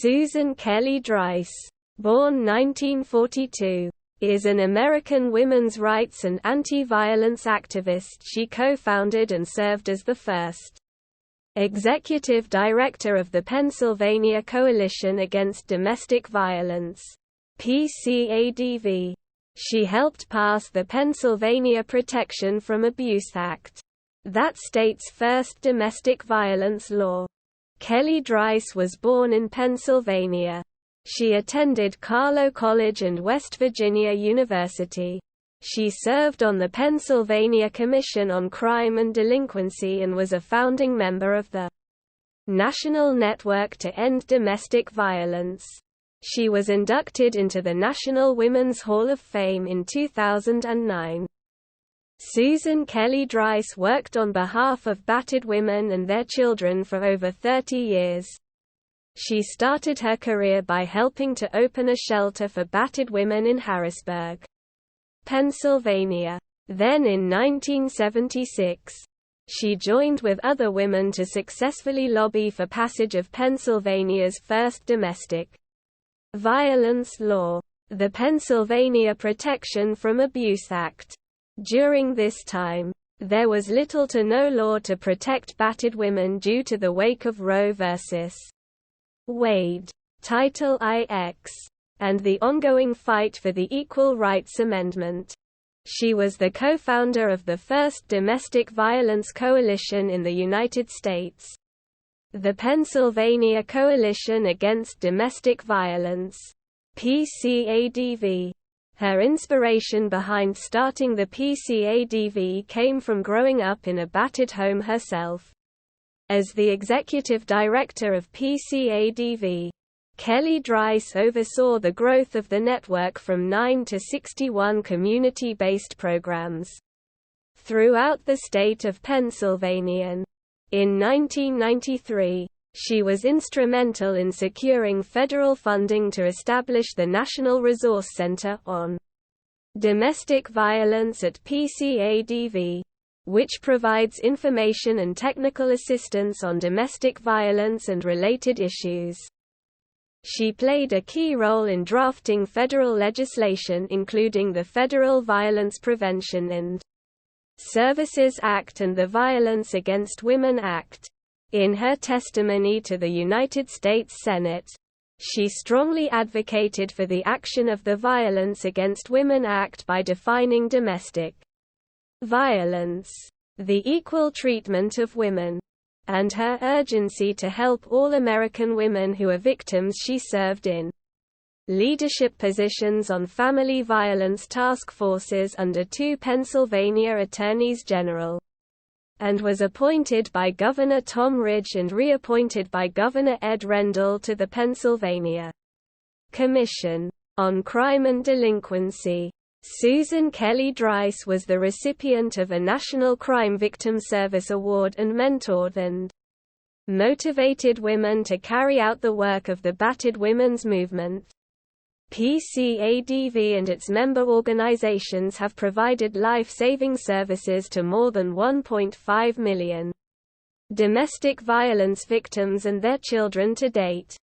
Susan Kelly-Dreiss, born 1942, is an American women's rights and anti-violence activist. She co-founded and served as the first executive director of the Pennsylvania Coalition Against Domestic Violence, PCADV. She helped pass the Pennsylvania Protection from Abuse Act, that state's first domestic violence law. Kelly-Dreiss was born in Pennsylvania. She attended Carlow College and West Virginia University. She served on the Pennsylvania Commission on Crime and Delinquency and was a founding member of the National Network to End Domestic Violence. She was inducted into the National Women's Hall of Fame in 2009. Susan Kelly-Dreiss worked on behalf of battered women and their children for over 30 years. She started her career by helping to open a shelter for battered women in Harrisburg, Pennsylvania. Then in 1976, she joined with other women to successfully lobby for passage of Pennsylvania's first domestic violence law, the Pennsylvania Protection from Abuse Act. During this time, there was little to no law to protect battered women due to the wake of Roe v. Wade, Title IX, and the ongoing fight for the Equal Rights Amendment. She was the co-founder of the first domestic violence coalition in the United States, the Pennsylvania Coalition Against Domestic Violence, PCADV. Her inspiration behind starting the PCADV came from growing up in a battered home herself. As the executive director of PCADV, Kelly-Dreiss oversaw the growth of the network from 9 to 61 community-based programs throughout the state of Pennsylvania. In 1993, she was instrumental in securing federal funding to establish the National Resource Center on Domestic Violence at PCADV, which provides information and technical assistance on domestic violence and related issues. She played a key role in drafting federal legislation including the Federal Violence Prevention and Services Act and the Violence Against Women Act. In her testimony to the United States Senate, she strongly advocated for the action of the Violence Against Women Act by defining domestic violence, the equal treatment of women, and her urgency to help all American women who are victims. She served in leadership positions on family violence task forces under 2 Pennsylvania attorneys general, and was appointed by Governor Tom Ridge and reappointed by Governor Ed Rendell to the Pennsylvania Commission on Crime and Delinquency. Susan Kelly-Dreiss was the recipient of a National Crime Victim Service Award and mentored and motivated women to carry out the work of the battered women's movement. PCADV and its member organizations have provided life-saving services to more than 1.5 million domestic violence victims and their children to date.